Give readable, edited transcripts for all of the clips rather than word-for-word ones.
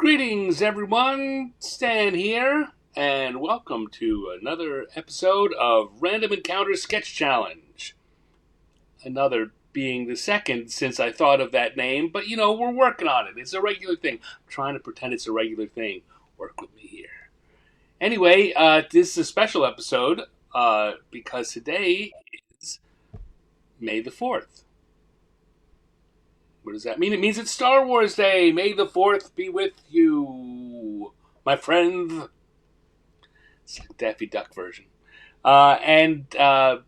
Greetings, everyone. Stan here, and welcome to another episode of Random Encounter Sketch Challenge. Another being the second since I thought of that name, but we're working on it. It's a regular thing. I'm trying to pretend it's a regular thing. Work with me here. Anyway, this is a special episode because today is May the 4th. What does that mean? It means it's Star Wars Day. May the 4th be with you, my friend. It's like Daffy Duck version. And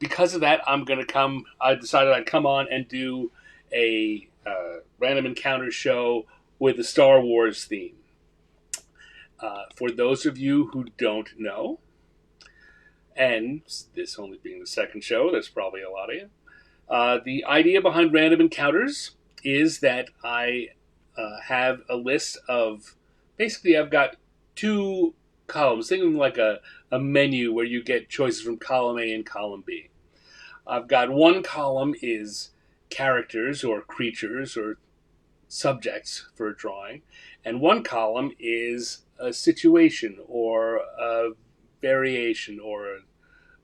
because of that, I decided I'd come on and do a random encounter show with a Star Wars theme. For those of you who don't know, and this only being the second show, there's probably a lot of you. The idea behind Random Encounters is that I have a list of, basically I've got two columns. Think of them like a menu where you get choices from column A and column B. I've got one column is characters or creatures or subjects for a drawing, and one column is a situation or a variation or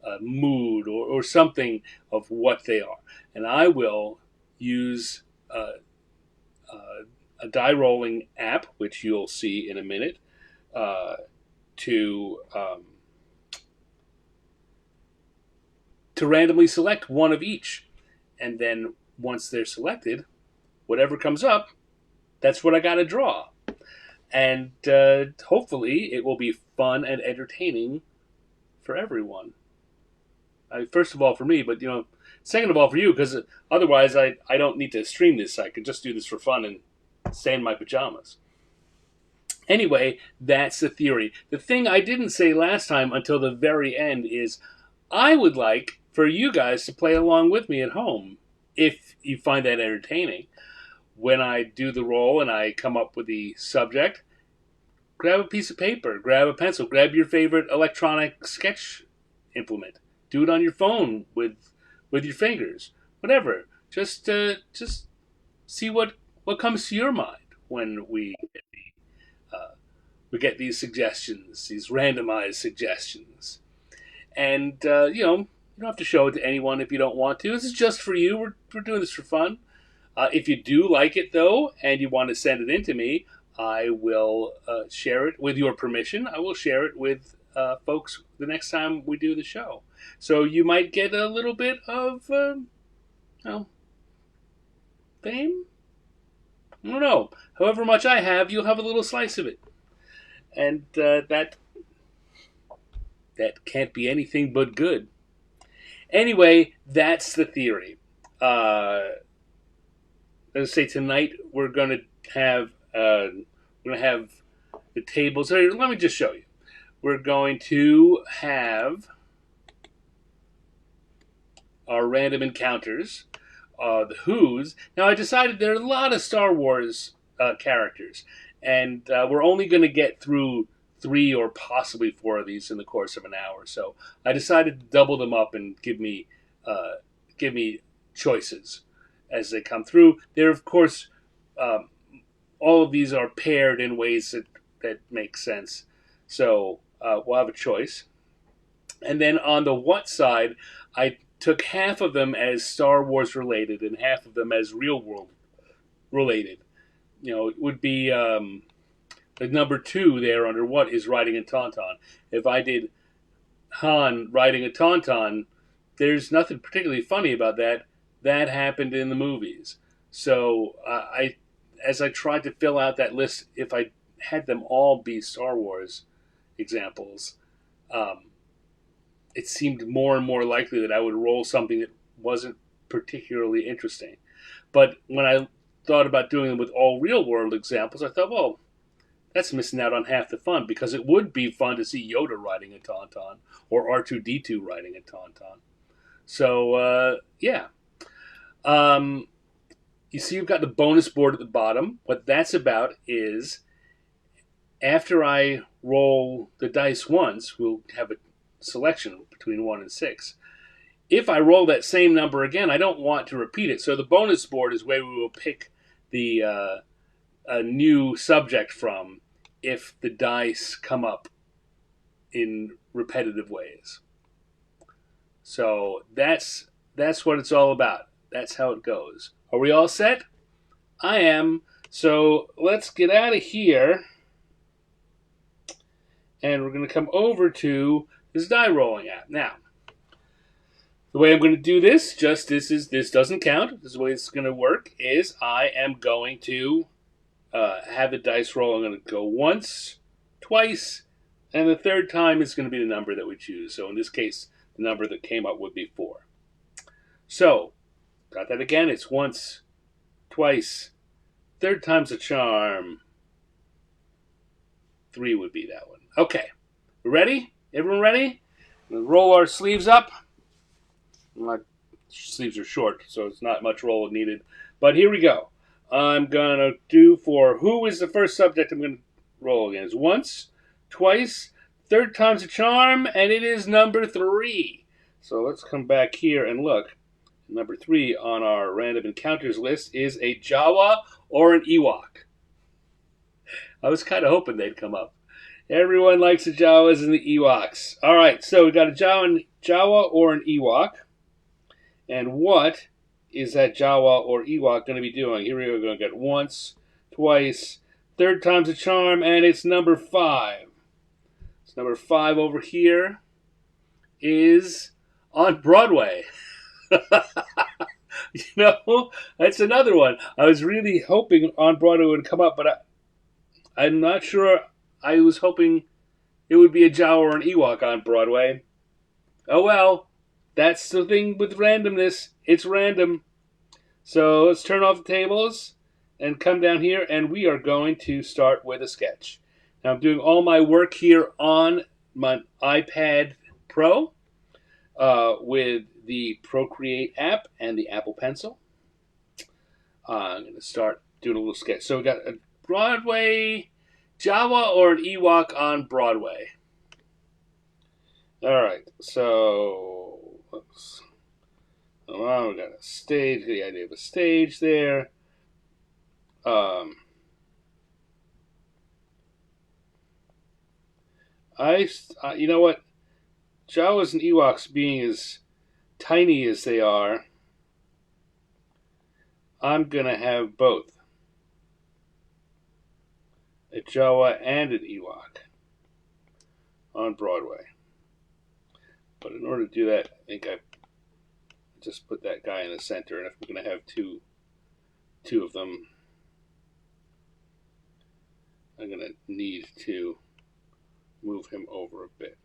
a mood or something of what they are. And I will use a die rolling app, which you'll see in a minute, to randomly select one of each. And then once they're selected, whatever comes up, that's what I got to draw. And hopefully it will be fun and entertaining for everyone. First of all for me, but second of all for you, because otherwise I don't need to stream this. I could just do this for fun and stay in my pajamas. Anyway, that's the theory. The thing I didn't say last time until the very end is I would like for you guys to play along with me at home if you find that entertaining. When I do the roll and I come up with the subject, grab a piece of paper, grab a pencil, grab your favorite electronic sketch implement. Do it on your phone with your fingers, whatever. Just see what comes to your mind when we get these suggestions, these randomized suggestions, and you don't have to show it to anyone if you don't want to. This is just for you. We're doing this for fun. If you do like it though, and you want to send it in to me, I will share it with your permission. I will share it with folks the next time we do the show. So you might get a little bit of, fame? I don't know. However much I have, you'll have a little slice of it. And that can't be anything but good. Anyway, that's the theory. Let's say tonight we're going to have the tables. Let me just show you. We're going to have our random encounters, the Who's. Now, I decided there are a lot of Star Wars characters, and we're only going to get through 3 or possibly 4 of these in the course of an hour. So I decided to double them up and give me choices as they come through. They're, of course, all of these are paired in ways that make sense. So we'll have a choice. And then on the what side, I took half of them as Star Wars related and half of them as real world related. It would be the number 2 there under what is riding a Tauntaun. If I did Han riding a Tauntaun, there's nothing particularly funny about that. That happened in the movies. So as I tried to fill out that list, if I had them all be Star Wars examples, it seemed more and more likely that I would roll something that wasn't particularly interesting. But when I thought about doing them with all real-world examples, I thought, well, that's missing out on half the fun, because it would be fun to see Yoda riding a Tauntaun or R2-D2 riding a Tauntaun. So, yeah. You see you've got the bonus board at the bottom. What that's about is after I roll the dice once, we'll have a selection between 1 and 6. If I roll that same number again, I don't want to repeat it. So the bonus board is where we will pick the a new subject from if the dice come up in repetitive ways. So that's what it's all about. That's how it goes. Are we all set? I am. So let's get out of here, and we're going to come over to this die rolling app. Now, the way I'm going to do this, this doesn't count. This is the way it's going to work. Is I am going to have the dice roll. I'm going to go once, twice, and the third time is going to be the number that we choose. So in this case, the number that came up would be 4. So, got that again. It's once, twice, third time's a charm. 3 would be that one. Okay. Ready? Everyone ready? We'll roll our sleeves up. My sleeves are short, so it's not much roll needed. But here we go. I'm going to do for who is the first subject I'm going to roll again. It's once, twice, third time's a charm, and it is number 3. So let's come back here and look. Number 3 on our random encounters list is a Jawa or an Ewok. I was kind of hoping they'd come up. Everyone likes the Jawas and the Ewoks. All right, so we got a Jawa or an Ewok. And what is that Jawa or Ewok going to be doing? Here we are going to get once, twice, third time's a charm, and it's number 5. So number 5 over here is on Broadway. You know, that's another one. I was really hoping on Broadway would come up, but I'm not sure. I was hoping it would be a Jawa or an Ewok on Broadway. Oh well, that's the thing with randomness. It's random. So let's turn off the tables and come down here, and we are going to start with a sketch. Now I'm doing all my work here on my iPad Pro with the Procreate app and the Apple Pencil. I'm going to start doing a little sketch. So we got a Broadway Jawa or an Ewok on Broadway. All right, so we got a stage. The idea of a stage there. You know what? Jawas and Ewoks being as tiny as they are, I'm gonna have both a Jawa and an Ewok on Broadway. But in order to do that, I think I just put that guy in the center, and if we're going to have two of them, I'm going to need to move him over a bit.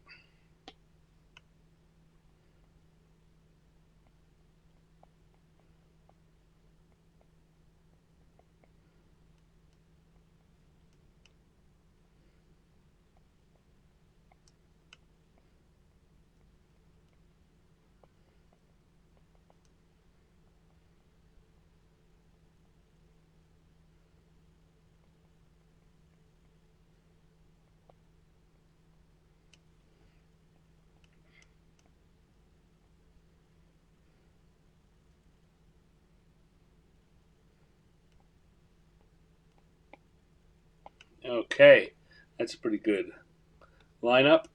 Okay, that's a pretty good lineup.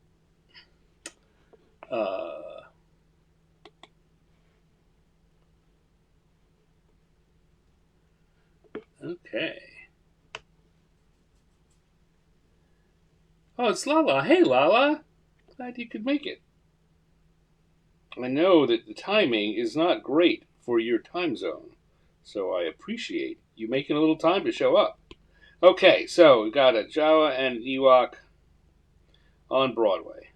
Okay. Oh, it's Lala. Hey, Lala. Glad you could make it. I know that the timing is not great for your time zone, so I appreciate you making a little time to show up. Okay, so we've got a Jawa and an Ewok on Broadway.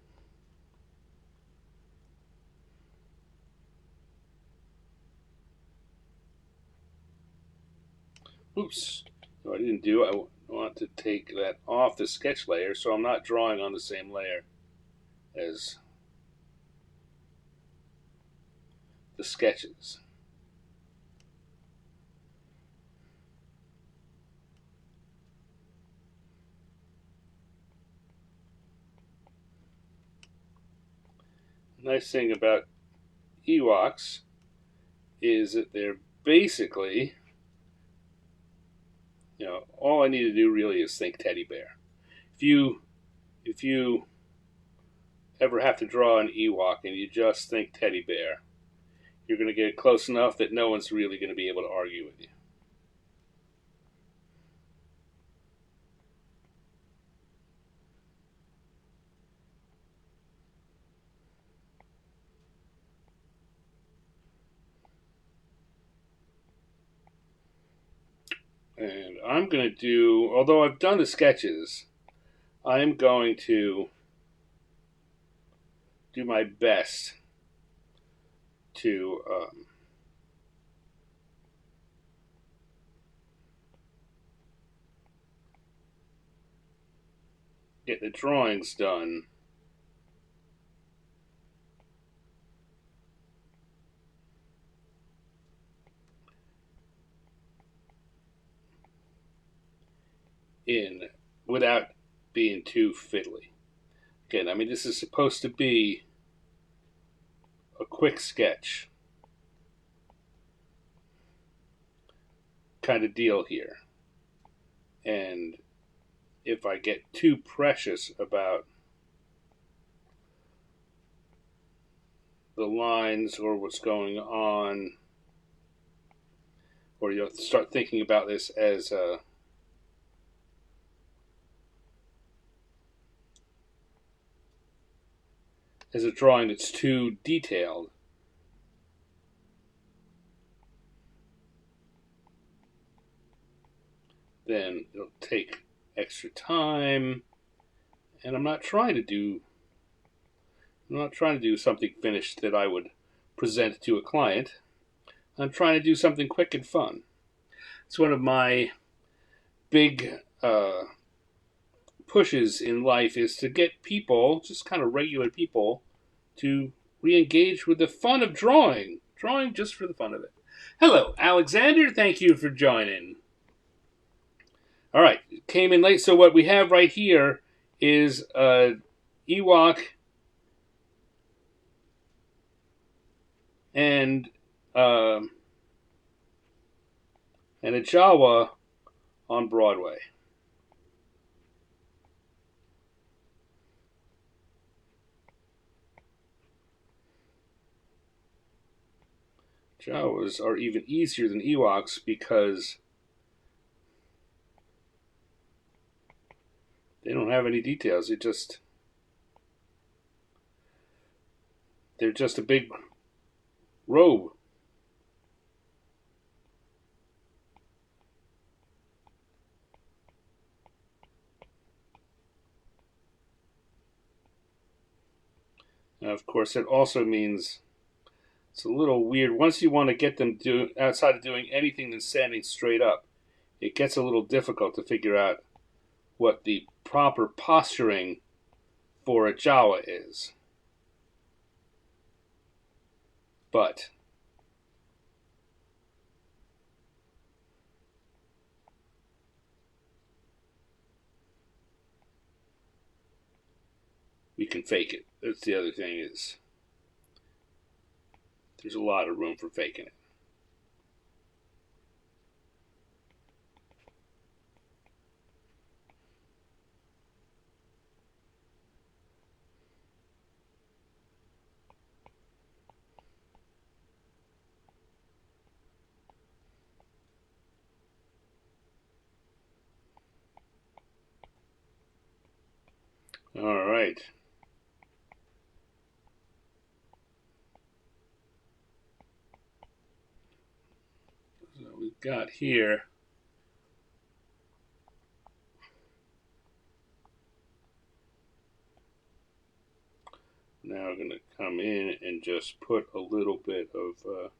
Oops. No, I didn't do. I want to take that off the sketch layer, so I'm not drawing on the same layer as the sketches. Nice thing about Ewoks is that they're basically, all I need to do really is think teddy bear. if you ever have to draw an Ewok and you just think teddy bear, you're going to get close enough that no one's really going to be able to argue with you. And I'm going to do, although I've done the sketches, I am going to do my best to get the drawings done in without being too fiddly. Again, I mean, this is supposed to be a quick sketch kind of deal here. And if I get too precious about the lines or what's going on, or you'll start thinking about this as a drawing that's too detailed, then it'll take extra time. And I'm not trying to do something finished that I would present to a client. I'm trying to do something quick and fun. It's one of my big pushes in life is to get people, just kind of regular people, to re-engage with the fun of drawing. Drawing just for the fun of it. Hello, Alexander. Thank you for joining. All right, came in late. So what we have right here is Ewok and a Jawa on Broadway. Jawas are even easier than Ewoks because they don't have any details. They're just a big robe. Now, of course, it also means it's a little weird. Once you want to get them outside of doing anything than standing straight up, it gets a little difficult to figure out what the proper posturing for a Jawa is. But we can fake it. That's the other thing is there's a lot of room for faking it. All right. So we've got here now I'm going to come in and just put a little bit of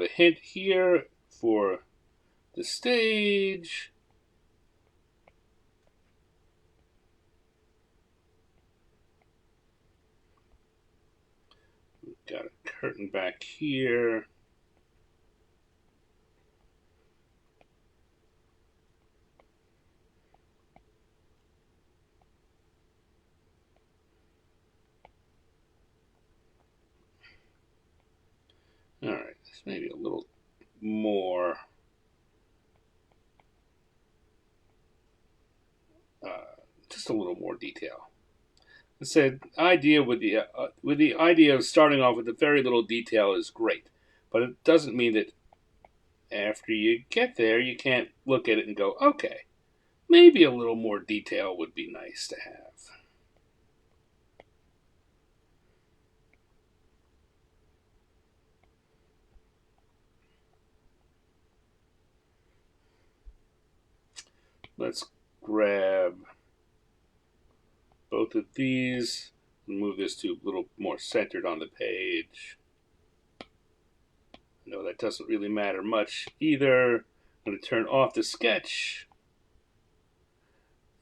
a hint here for the stage. We've got a curtain back here. All right, this maybe a little more just a little more detail. I said idea with the idea of starting off with a very little detail is great, but it doesn't mean that after you get there you can't look at it and go, okay, maybe a little more detail would be nice to have. Let's grab both of these and move this to a little more centered on the page. I know that doesn't really matter much either. I'm going to turn off the sketch.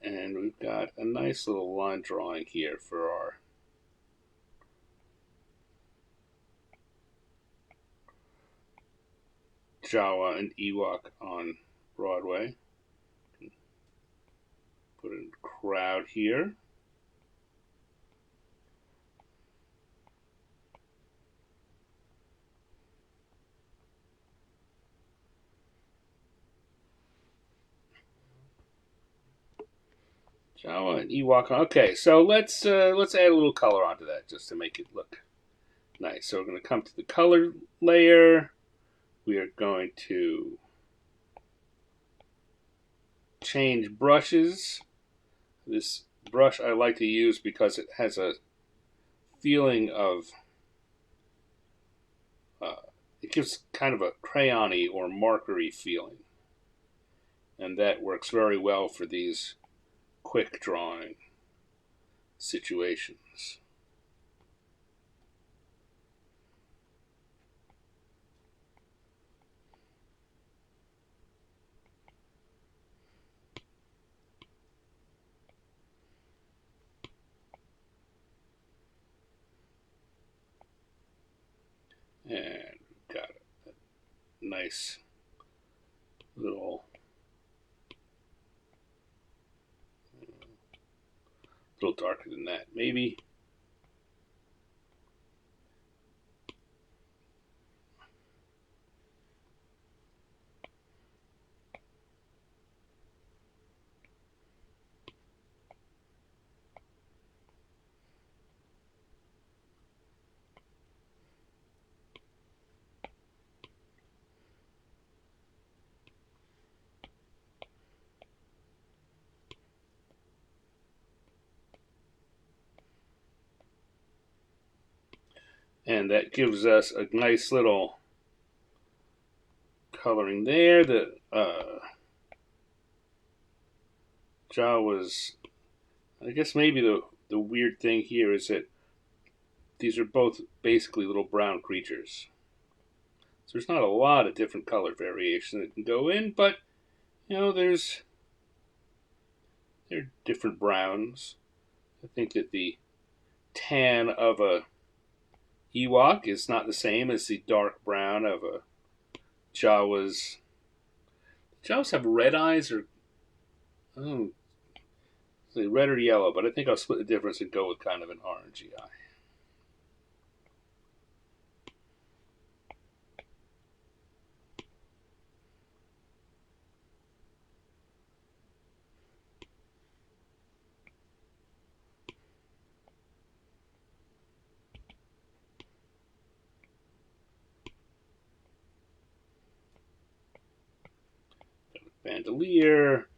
And we've got a nice little line drawing here for our Jawa and Ewok on Broadway. Put in crowd here. Jawa and Ewok. Okay, so let's add a little color onto that just to make it look nice. So we're going to come to the color layer. We are going to change brushes. This brush I like to use because it has a feeling of, it gives kind of a crayon-y or markery feeling. And that works very well for these quick drawing situations. And got a nice little darker than that, maybe. And that gives us a nice little coloring there. The Jawas, I guess maybe the weird thing here is that these are both basically little brown creatures. So there's not a lot of different color variation that can go in, but you know, there are different browns. I think that the tan of a Ewok is not the same as the dark brown of a Jawas. Jawas have red eyes, or oh, red or yellow, but I think I'll split the difference and go with kind of an orangey eye. Bandolier.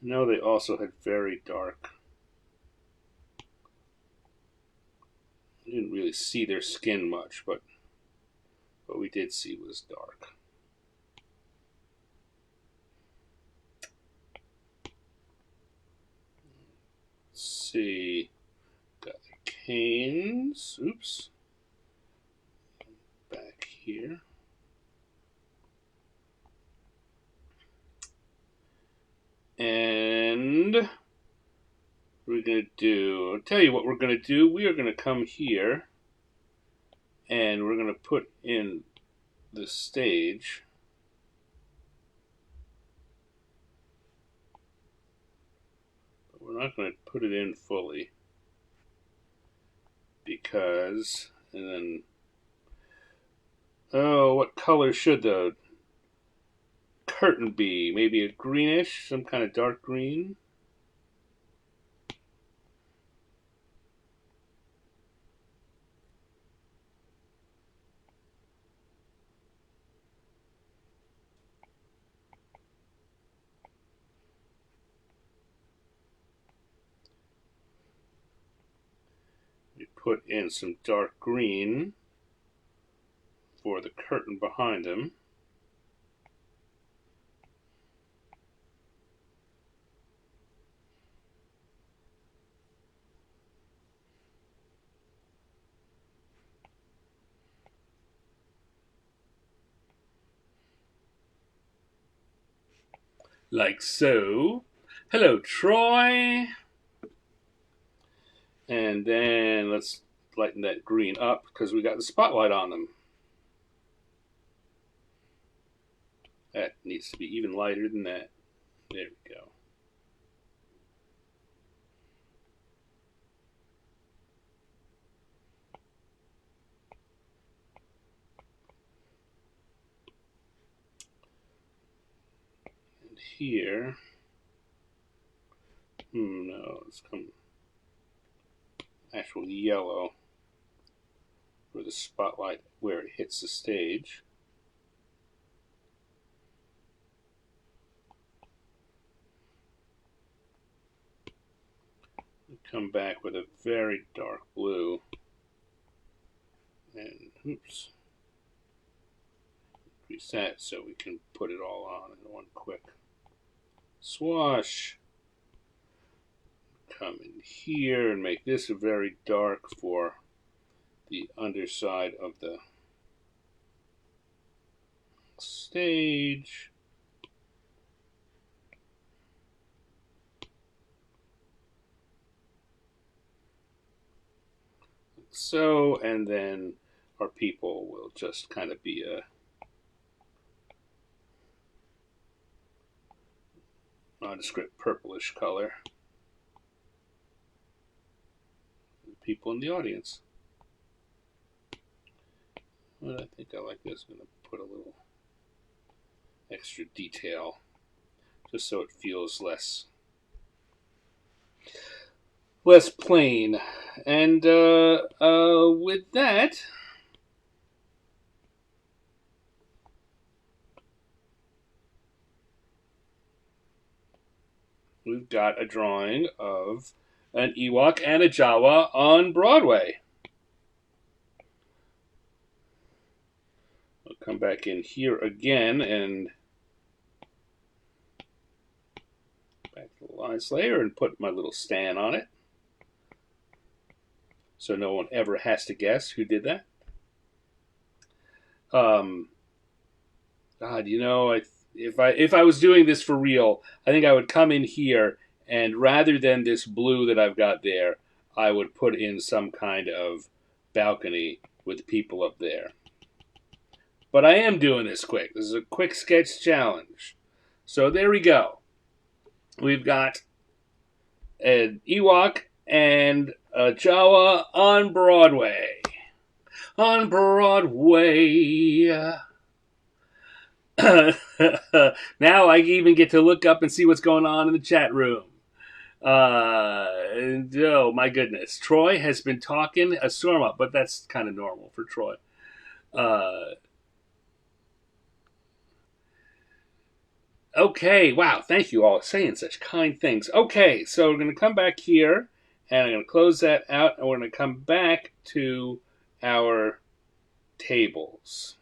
I know they also had very dark. I didn't really see their skin much, but what we did see was dark. Let's see. Got the canes. Oops. Back here. And what we're going to do, I'll tell you what we're going to do. We are going to come here and we're going to put in the stage. But we're not going to put it in fully because, and then, oh, what color should the curtain be? Maybe a greenish, some kind of dark green. put in some dark green for the curtain behind him. Like so. Hello, Troy. And then let's lighten that green up because we got the spotlight on them. That needs to be even lighter than that. There we go. And here, no, let's come actual yellow for the spotlight where it hits the stage. Come back with a very dark blue. And oops. Increase that so we can put it all on in one quick swash. Come in here and make this very dark for the underside of the stage. Like so, and then our people will just kind of be a nondescript purplish color. The people in the audience. But I think I like this. I'm going to put a little extra detail just so it feels less plain. And with that, we've got a drawing of an Ewok and a Jawa on Broadway. I'll come back in here again and back to the lines layer and put my little stand on it. So no one ever has to guess who did that. God, you know, if I was doing this for real, I think I would come in here and rather than this blue that I've got there, I would put in some kind of balcony with people up there. But I am doing this quick. This is a quick sketch challenge. So there we go. We've got an Ewok and a Jawa on Broadway. On Broadway. Now I even get to look up and see what's going on in the chat room. Oh my goodness. Troy has been talking a storm up, but that's kind of normal for Troy. Okay, wow, thank you all for saying such kind things. Okay, so we're going to come back here, and I'm going to close that out, and we're going to come back to our tables.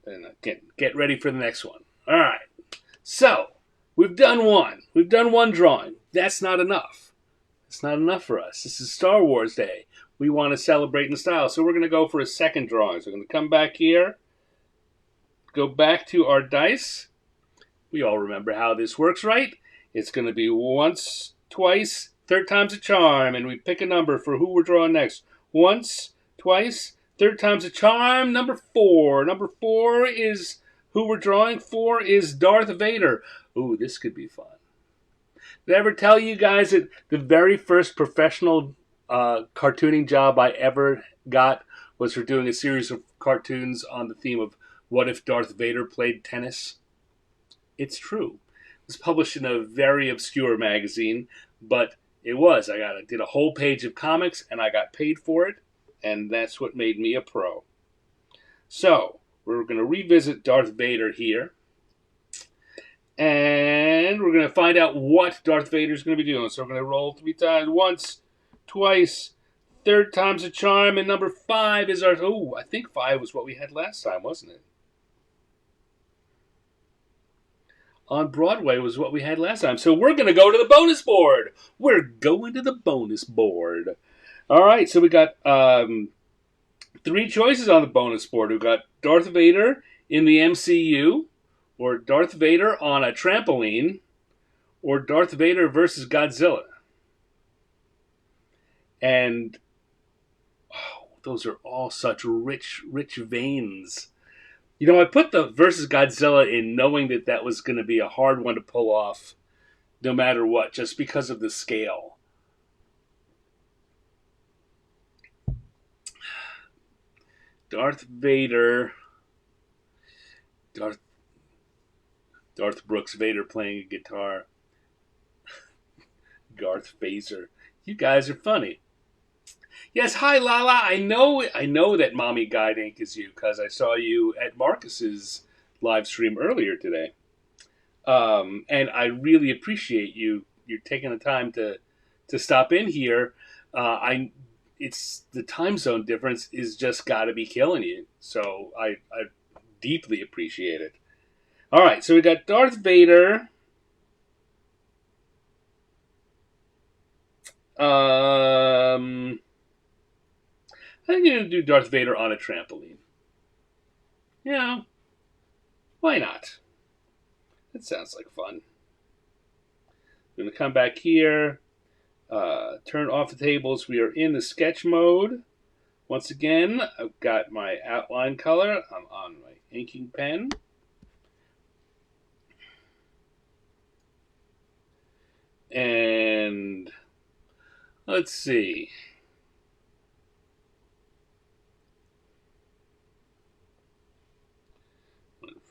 And get ready for the next one. All right, so we've done one. We've done one drawing. That's not enough. It's not enough for us. This is Star Wars Day. We want to celebrate in style, so we're going to go for a second drawing. So we're going to come back here, go back to our dice. We all remember how this works, right? It's going to be once, twice, third time's a charm, and we pick a number for who we're drawing next. Once, twice, third time's a charm. Number 4. Number 4 is who we're drawing. 4 is Darth Vader. Ooh, this could be fun. Did I ever tell you guys that the very first professional cartooning job I ever got was for doing a series of cartoons on the theme of what if Darth Vader played tennis? It's true. It was published in a very obscure magazine, but it was. I did a whole page of comics, and I got paid for it, and that's what made me a pro. So, we're going to revisit Darth Vader here. And we're going to find out what Darth Vader's going to be doing. So we're going to roll 3 times. Once, twice, third time's a charm. And number 5 is our... Oh, I think 5 was what we had last time, wasn't it? On Broadway was what we had last time. So we're going to go to the bonus board. We're going to the bonus board. All right, so we got 3 choices on the bonus board. We've got Darth Vader in the MCU, or Darth Vader on a trampoline, or Darth Vader versus Godzilla. And those are all such rich veins. You know, I put the versus Godzilla in knowing that that was going to be a hard one to pull off no matter what, just because of the scale. Darth Vader. Darth Brooks Vader playing a guitar. Garth Phaser. You guys are funny. Yes, hi Lala. I know that Mommy Guide Inc. is you because I saw you at Marcus's live stream earlier today. And I really appreciate you're taking the time to stop in here. I it's the time zone difference is just got to be killing you. So I deeply appreciate it. All right, so we got Darth Vader. I think you're gonna do Darth Vader on a trampoline. Yeah, why not? That sounds like fun. I'm gonna come back here. Turn off the tables. We are in the sketch mode. Once again, I've got my outline color. I'm on my inking pen. And let's see.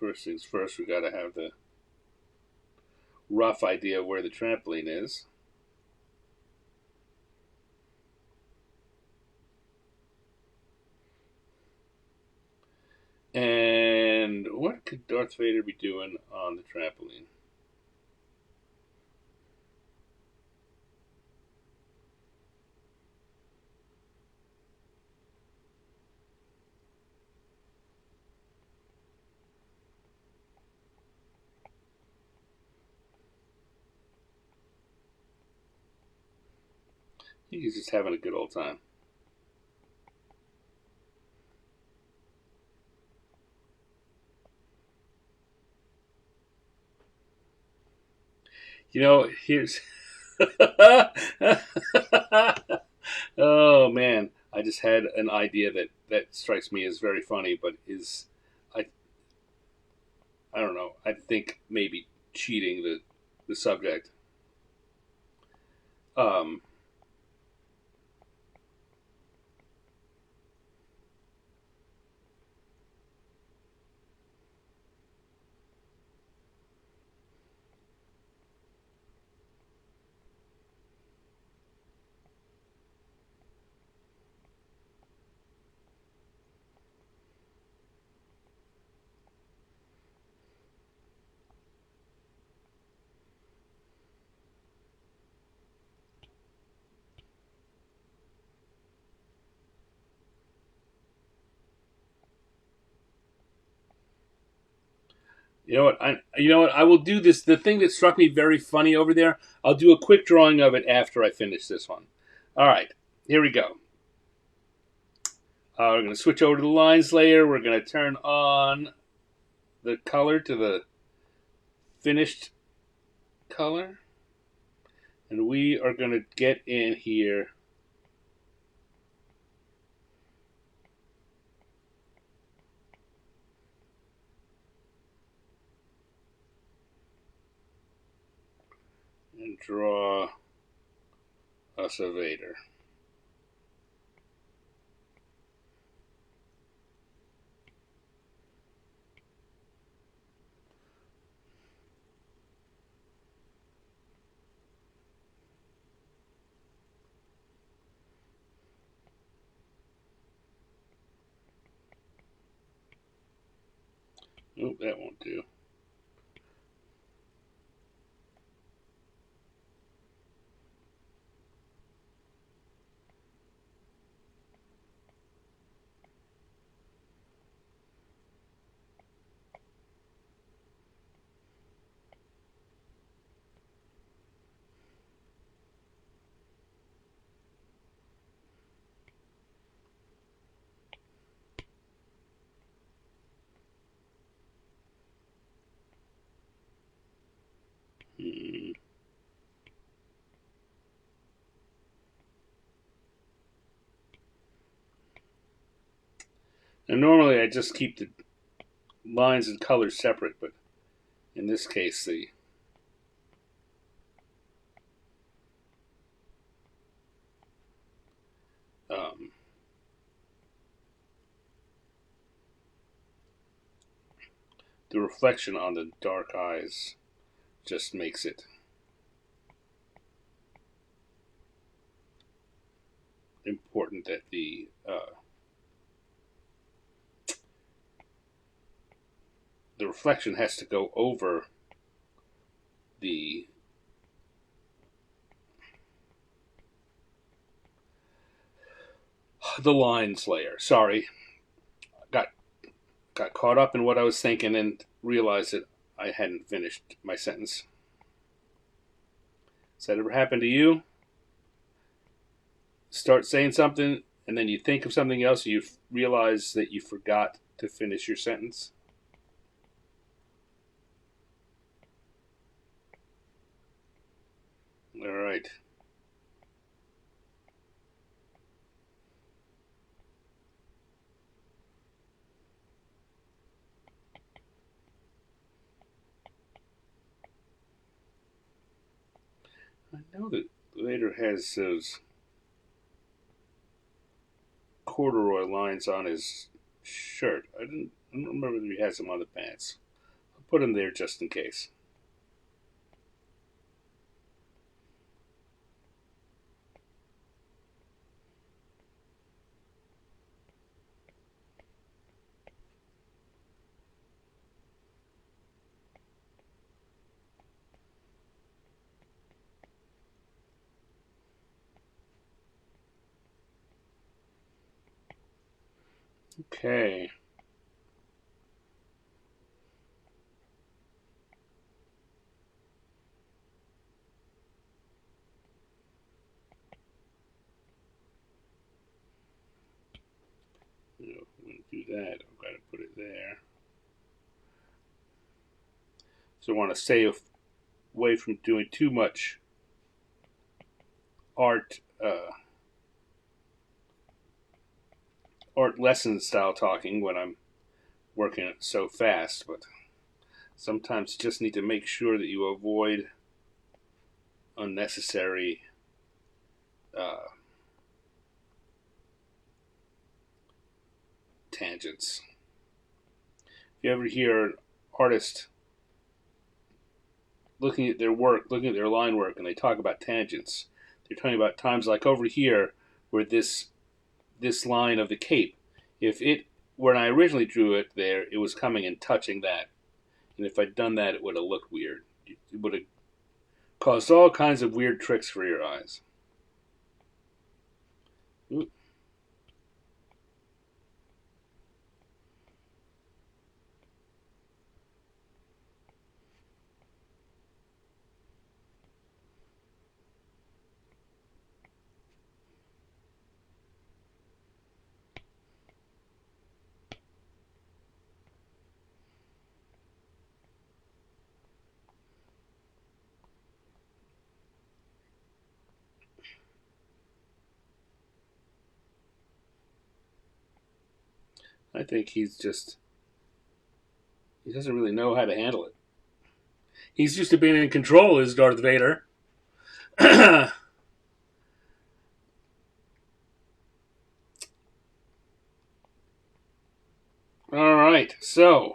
First things first, we gotta have the rough idea of where the trampoline is. And what could Darth Vader be doing on the trampoline? He's just having a good old time. You know, here's. Oh man, I just had an idea that strikes me as very funny, but is I I don't know. I think maybe cheating the subject. Um, you know what? I will do this. The thing that struck me very funny over there. I'll do a quick drawing of it after I finish this one. All right, here we go. We're going to switch over to the lines layer. We're going to turn on the color to the finished color. And we are going to get in here. And draw us a Vader. Oh, that won't do. And normally I just keep the lines and colors separate, but in this case um, the reflection on the dark eyes just makes it important that the reflection has to go over the lines layer. Sorry, got got caught up in what I was thinking and realized that I hadn't finished my sentence. Has that ever happened to you? Start saying something and then you think of something else and you realize that you forgot to finish your sentence? All right. I know that Vader has those corduroy lines on his shirt. I don't remember if he has them on the pants. I'll put them there just in case. Okay. I'm going to do that. I've got to put it there. So I want to stay away from doing too much art art lesson style talking when I'm working it so fast, but sometimes you just need to make sure that you avoid unnecessary uh, tangents. If you ever hear an artist looking at their work, looking at their line work, and they talk about tangents, they're talking about times like over here where this line of the cape, if it when I originally drew it there, it was coming and touching that, and if I'd done that, it would have looked weird. It would have caused all kinds of weird tricks for your eyes. Ooh. I think he doesn't really know how to handle it. He's used to being in control as Darth Vader. All right, so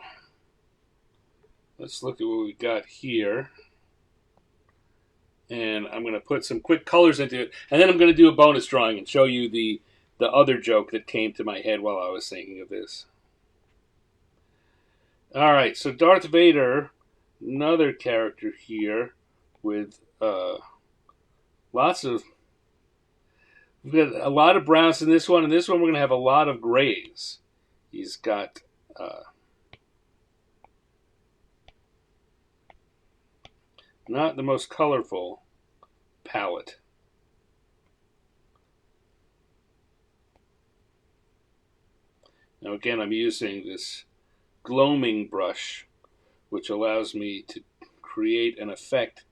let's look at what we got here. And I'm going to put some quick colors into it, and then I'm going to do a bonus drawing and show you the other joke that came to my head while I was thinking of this. All right, so Darth Vader, another character here with lots of. We've got a lot of browns in this one, and this one we're going to have a lot of grays. He's got not the most colorful palette. Now again, I'm using this gloaming brush, which allows me to create an effect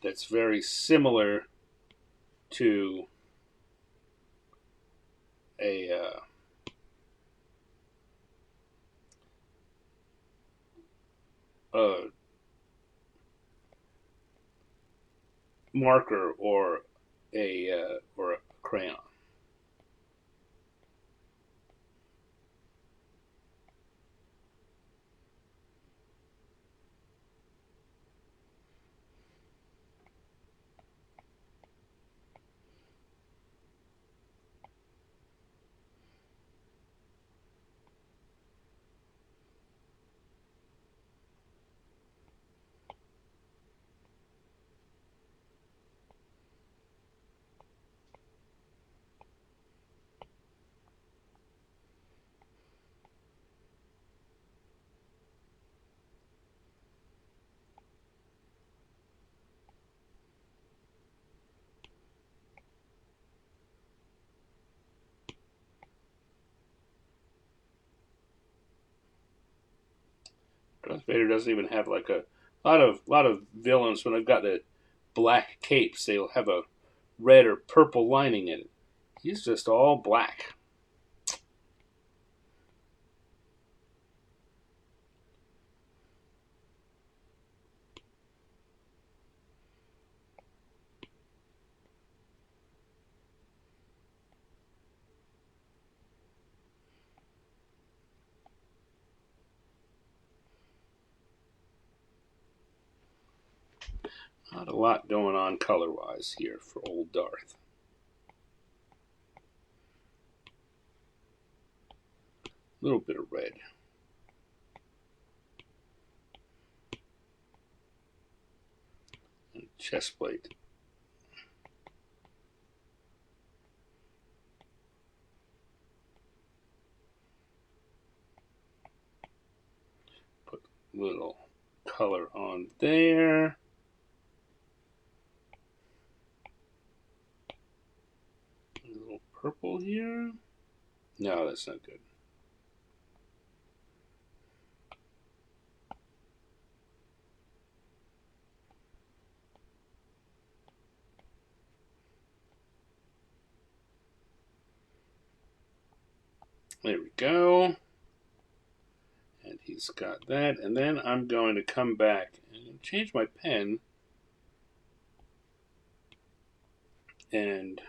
that's very similar to a a marker or a crayon. Darth Vader doesn't even have like a lot of villains when they've got the black capes. They'll have a red or purple lining in it. He's just all black. Not a lot going on color-wise here for old Darth. A little bit of red. And chest plate. Put a little color on there. A little purple here. No, that's not good. There we go. And he's got that. And then I'm going to come back and change my pen. And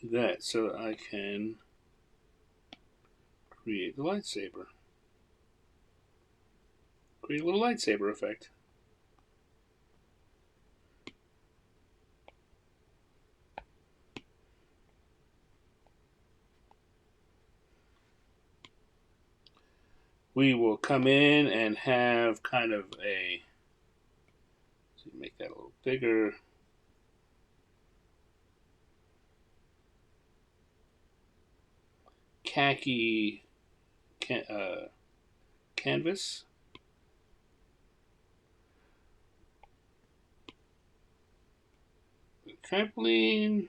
do that so that I can create the lightsaber. Create a little lightsaber effect. We will come in and have kind of a, so make that a little bigger. Khaki canvas. Trampoline.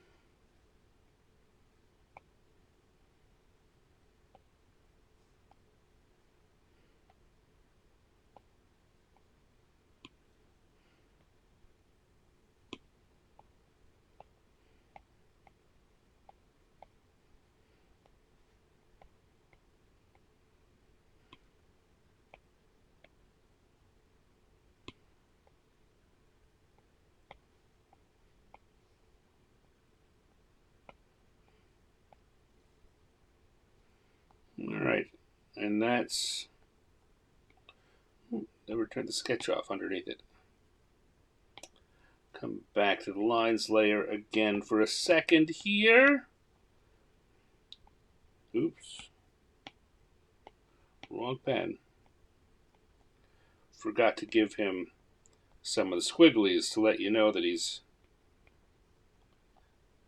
All right, and that's, never turned the sketch off underneath it. Come back to the lines layer again for a second here. Oops. Wrong pen. Forgot to give him some of the squigglies to let you know that he's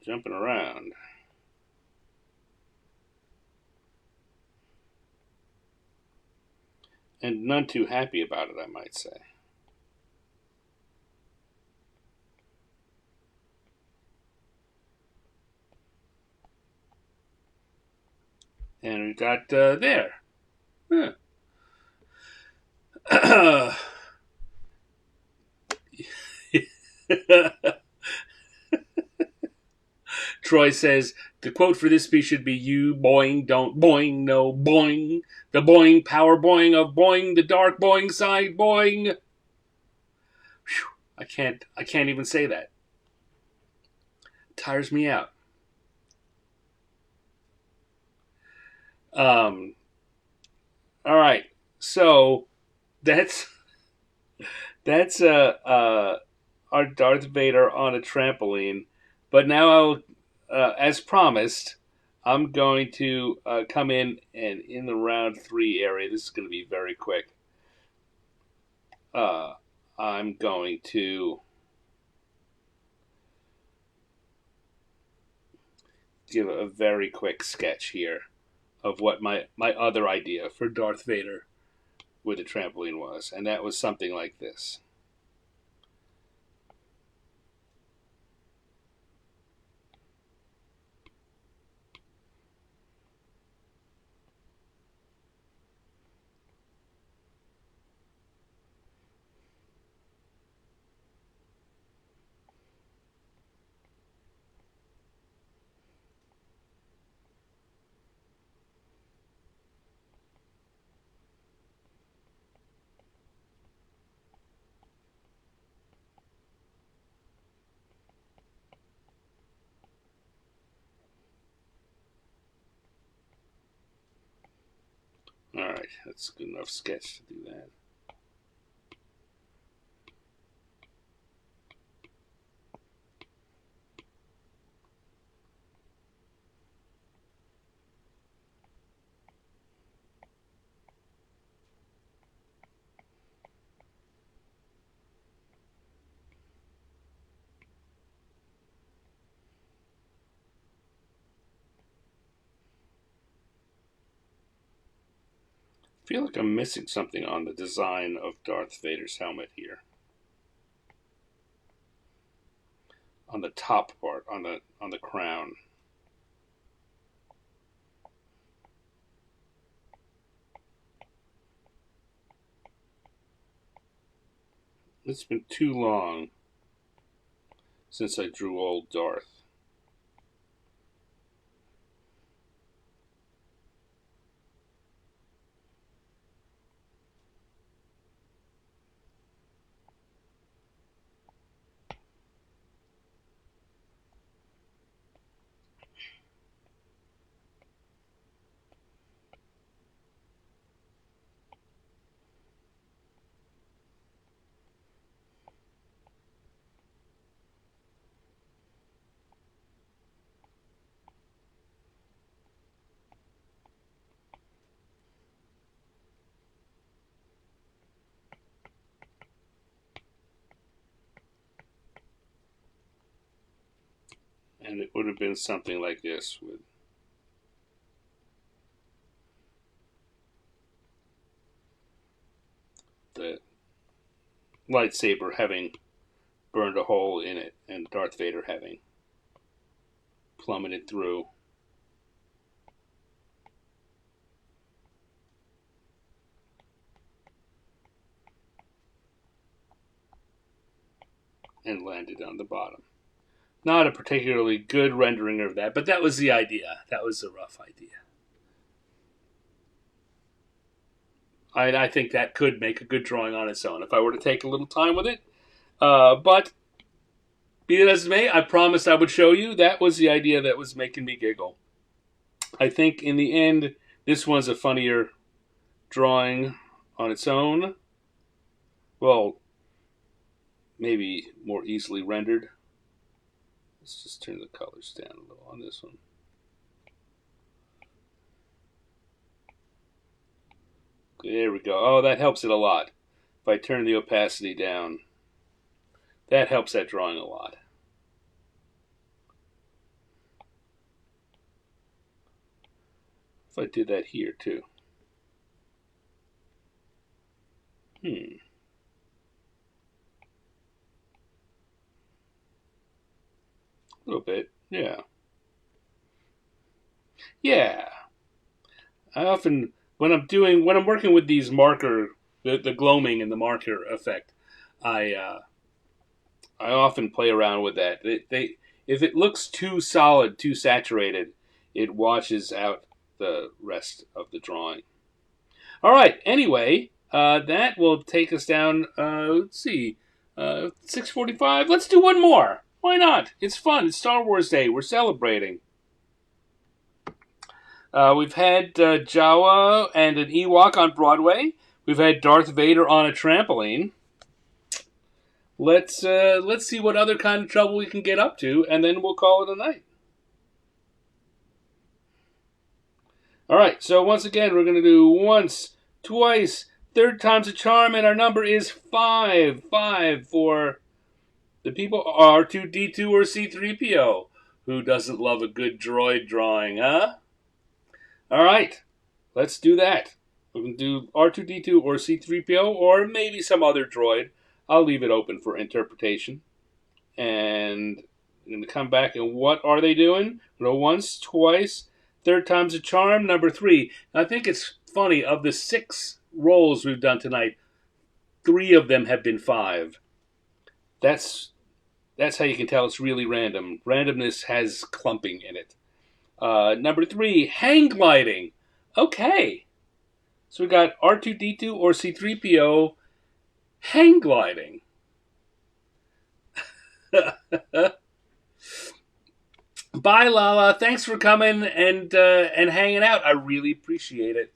jumping around. And none too happy about it, I might say. And we got there. Huh. Troy says the quote for this speech should be "You boing, don't boing, no boing, the boing power boing of boing, the dark boing side boing." Whew, I can't even say that. Tires me out. Um. All right, so that's that's our Darth Vader on a trampoline. But now as promised, I'm going to come in the round three area. This is going to be very quick. Uh, I'm going to give a very quick sketch here of what my other idea for Darth Vader with a trampoline was, and that was something like this. All right, that's a good enough sketch to do that. I feel like I'm missing something on the design of Darth Vader's helmet here. On the top part, on the crown. It's been too long since I drew old Darth. And it would have been something like this with the lightsaber having burned a hole in it and Darth Vader having plummeted through. And landed on the bottom. Not a particularly good rendering of that, but that was the idea. That was the rough idea. I think that could make a good drawing on its own if I were to take a little time with it. But be it as it may, I promised I would show you. That was the idea that was making me giggle. I think in the end, this one's a funnier drawing on its own. Well, maybe more easily rendered. Let's just turn the colors down a little on this one. There we go. Oh, that helps it a lot. If I turn the opacity down, that helps that drawing a lot. If I did that here too. A little bit, yeah. Yeah. I often when I'm working with these marker the gloaming and the marker effect, I I often play around with that. If it looks too solid, too saturated, it washes out the rest of the drawing. All right. Anyway, that will take us down. Let's see, 6:45. Let's do one more. Why not? It's fun. It's Star Wars Day. We're celebrating. We've had Jawa and an Ewok on Broadway. We've had Darth Vader on a trampoline. Let's see what other kind of trouble we can get up to, and then we'll call it a night. All right. So once again, we're going to do once, twice, third time's a charm, and our number is 5. 5 for the people R2D2 or C3PO. Who doesn't love a good droid drawing, huh? All right. Let's do that. We can do R2D2 or C3PO or maybe some other droid. I'll leave it open for interpretation. And I'm going to come back and what are they doing? Once, twice, third time's a charm. Number 3. I think it's funny. Of the 6 roles we've done tonight, 3 of them have been 5. That's how you can tell it's really random. Randomness has clumping in it. Number 3, hang gliding. Okay. So we got R2D2 or C3PO hang gliding. Bye, Lala. Thanks for coming and hanging out. I really appreciate it.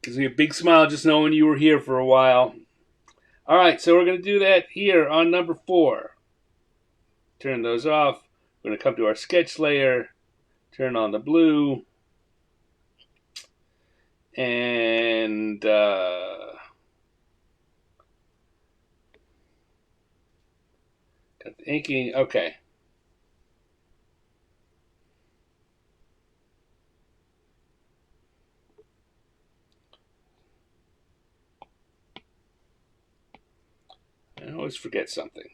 Gives me a big smile just knowing you were here for a while. All right, so we're going to do that here on number 4. Turn those off. We're going to come to our sketch layer. Turn on the blue. And got the inking. Okay. I always forget something.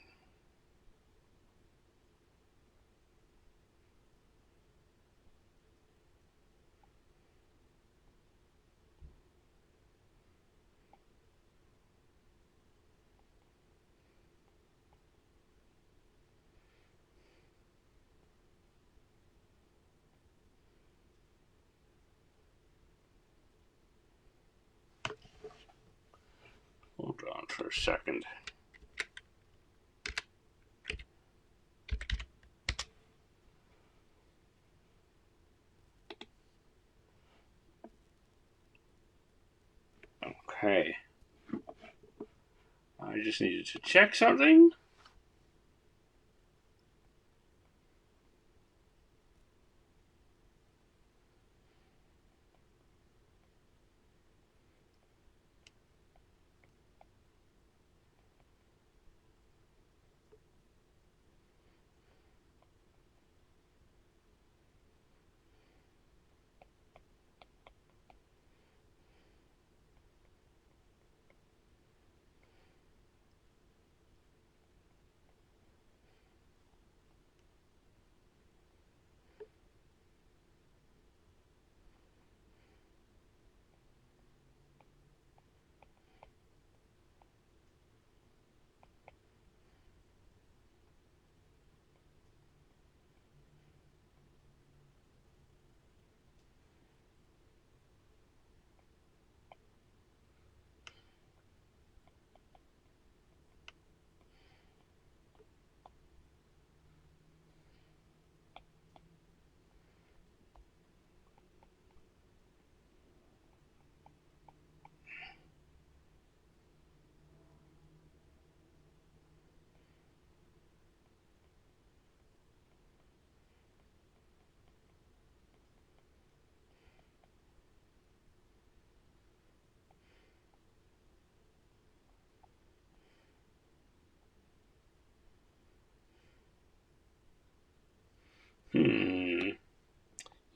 Hold on for a second. Okay. I just needed to check something.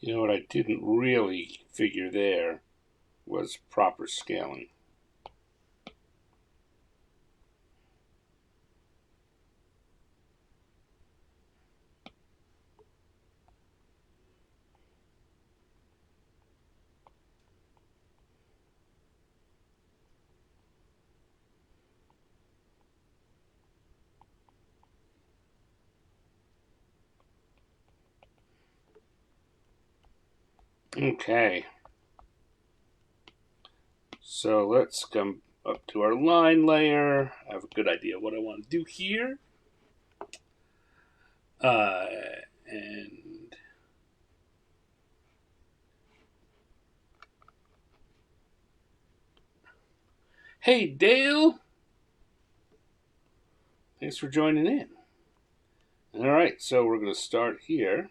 You know what I didn't really figure there was proper scaling. Okay. So let's come up to our line layer. I have a good idea what I want to do here. Uh, and hey, Dale. Thanks for joining in. All right, so we're going to start here.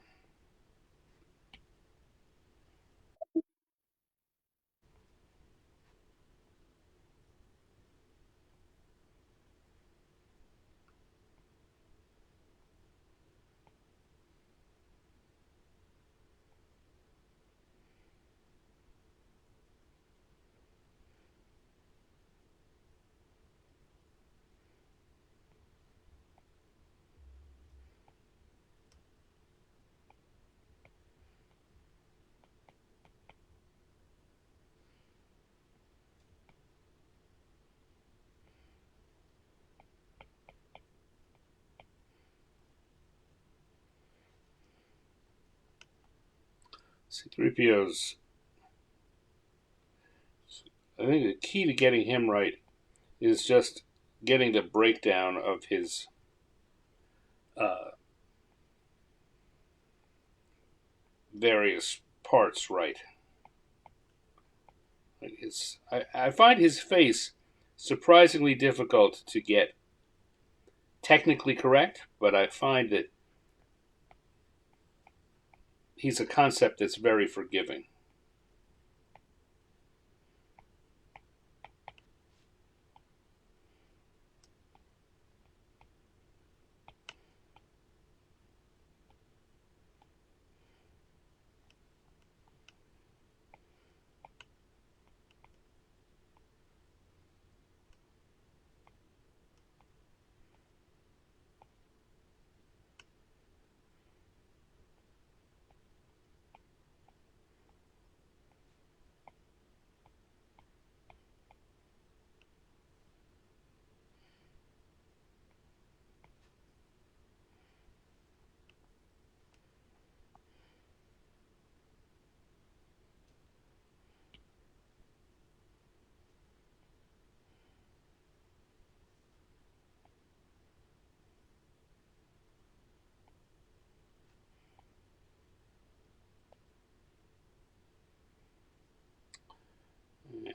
C3PO's. I think the key to getting him right is just getting the breakdown of his uh, various parts right. I find his face surprisingly difficult to get technically correct, but I find that he's a concept that's very forgiving.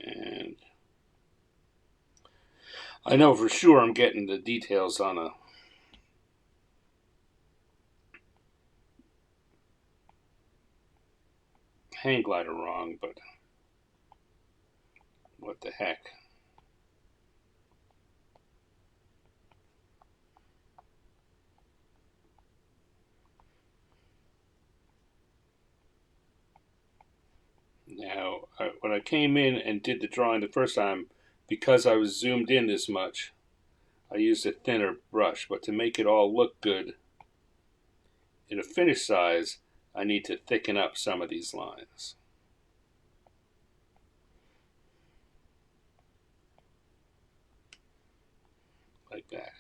And I know for sure I'm getting the details on a hang glider wrong, but what the heck. Now, when I came in and did the drawing the first time, because I was zoomed in this much, I used a thinner brush. But to make it all look good in a finished size, I need to thicken up some of these lines. Like that.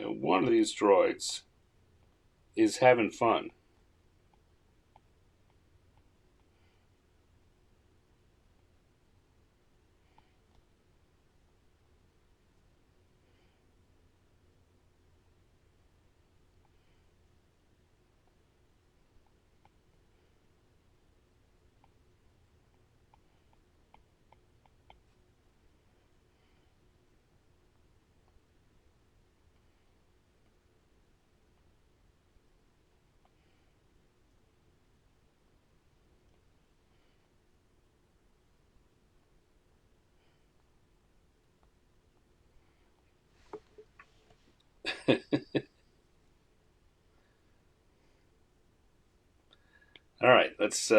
One of these droids is having fun. All right, let's.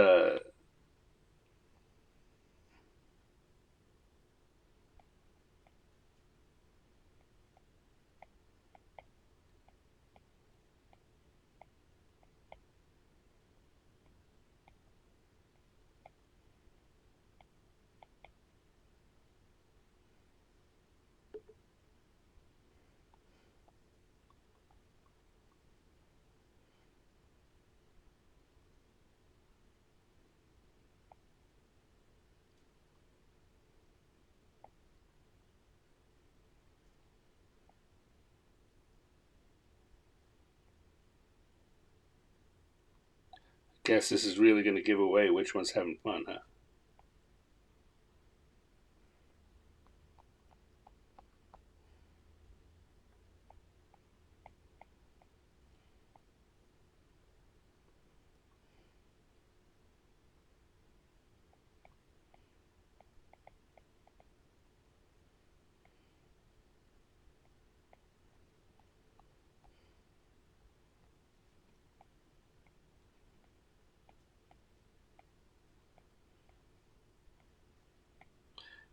Guess this is really going to give away which one's having fun, huh?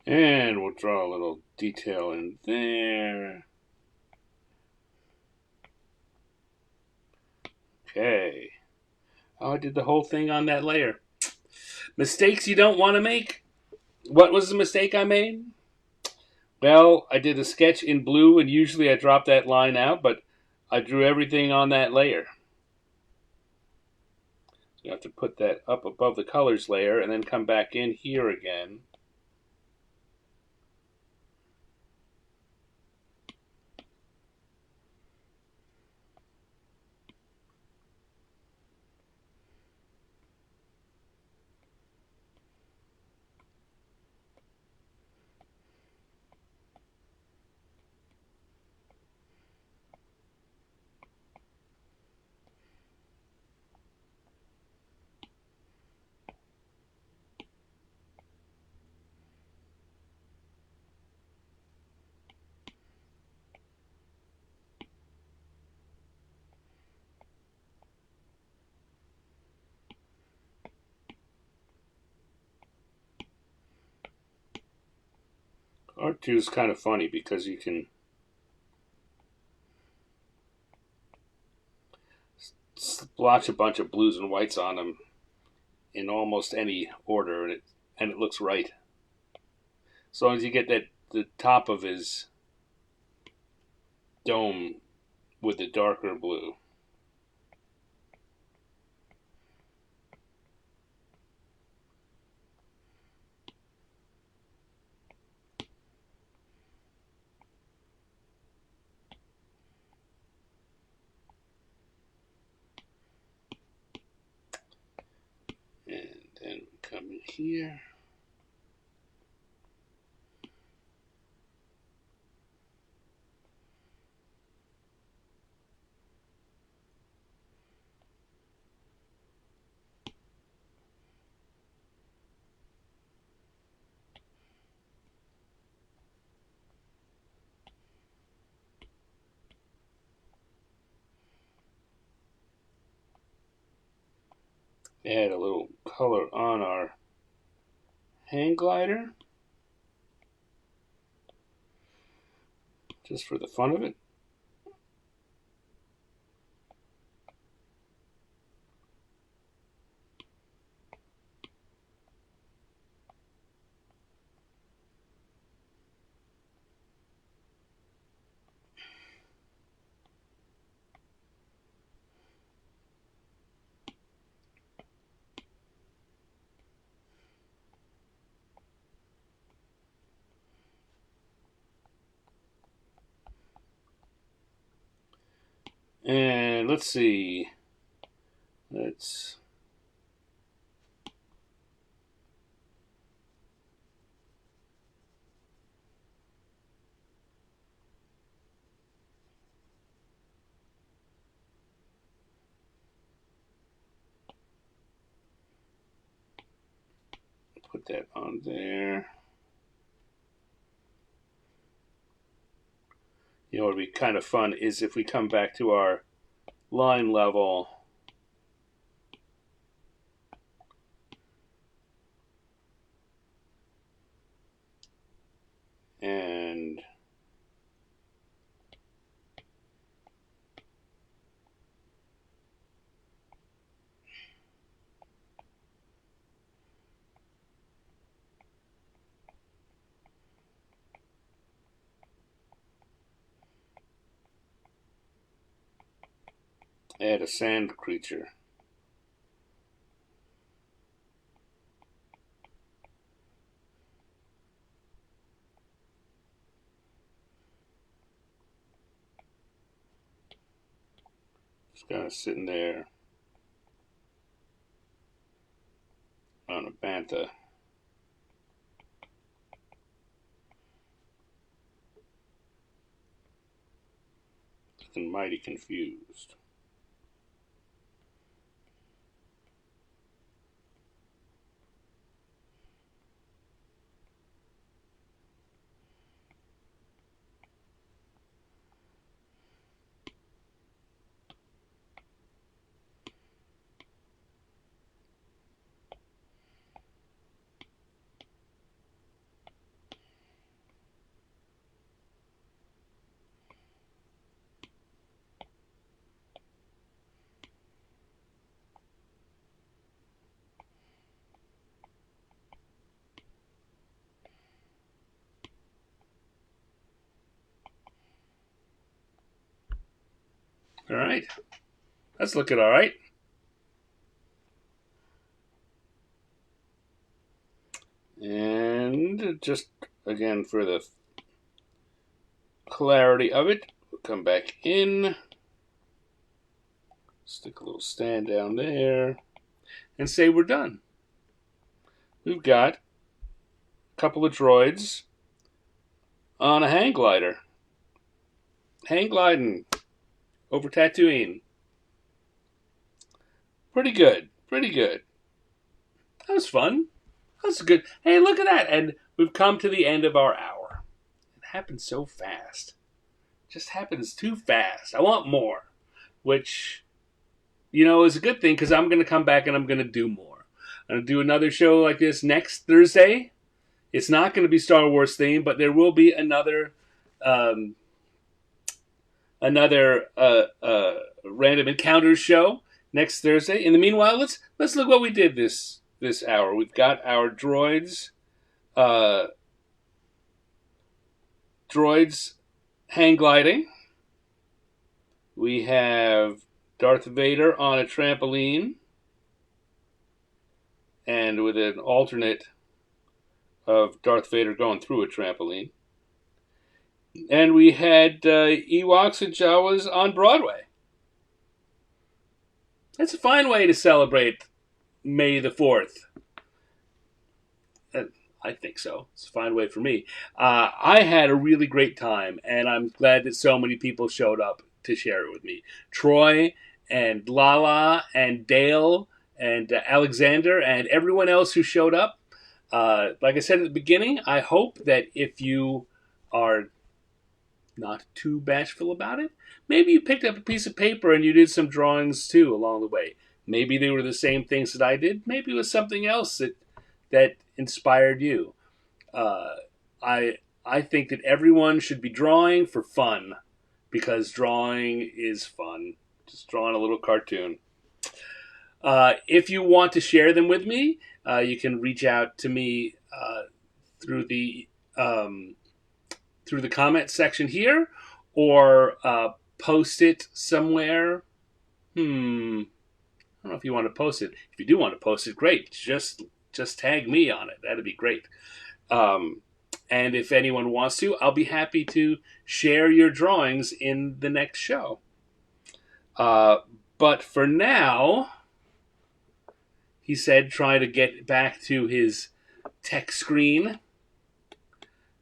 And we'll draw a little detail in there. Okay. Oh, I did the whole thing on that layer. Mistakes you don't want to make. What was the mistake I made? Well, I did a sketch in blue, and usually I drop that line out, but I drew everything on that layer. So you have to put that up above the colors layer and then come back in here again. Art 2 is kind of funny because you can splotch a bunch of blues and whites on them in almost any order, and it looks right. As long as you get that the top of his dome with the darker blue. And then come in here. Add a little color on our hang glider, just for the fun of it. And let's see. Let's put that on there. what would be kind of fun is if we come back to our line level and add a sand creature. Just kind of sitting there on a bantha. Looking mighty confused. All right. That's looking all right. And just, again, for the clarity of it, we'll come back in, stick a little stand down there, and say we're done. We've got a couple of droids on a hang glider. Hang gliding over Tatooine. Pretty good. Pretty good. That was fun. That's good. Hey, look at that. And we've come to the end of our hour. It happens so fast. It just happens too fast. I want more. Which, is a good thing because I'm going to come back and I'm going to do more. I'm going to do another show like this next Thursday. It's not going to be Star Wars themed, but there will be another random encounters show next Thursday. In the meanwhile, let's look what we did this hour. We've got our droids hang gliding. We have Darth Vader on a trampoline and with an alternate of Darth Vader going through a trampoline. And we had Ewoks and Jawas on Broadway. That's a fine way to celebrate May the 4th. I think so. It's a fine way for me. I had a really great time, and I'm glad that so many people showed up to share it with me. Troy and Lala and Dale and Alexander and everyone else who showed up. Like I said at the beginning, I hope that if you are not too bashful about it, maybe you picked up a piece of paper and you did some drawings too along the way. Maybe they were the same things that I did. Maybe it was something else that inspired you. I think that everyone should be drawing for fun because drawing is fun. Just drawing a little cartoon. If you want to share them with me, you can reach out to me through the comment section here, or post it somewhere. I don't know if you want to post it. If you do want to post it, great. Just tag me on it. That'd be great. And if anyone wants to, I'll be happy to share your drawings in the next show. But for now, he said, try to get back to his tech screen.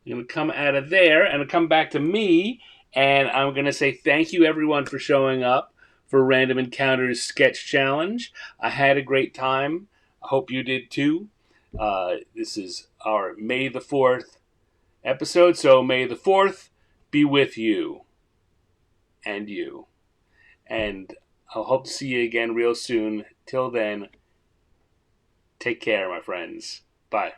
I'm going to come out of there and come back to me, and I'm going to say thank you, everyone, for showing up for Random Encounters Sketch Challenge. I had a great time. I hope you did too. This is our May the 4th episode, so May the 4th be with you. and you. And I'll hope to see you again real soon. Till then, take care, my friends. Bye.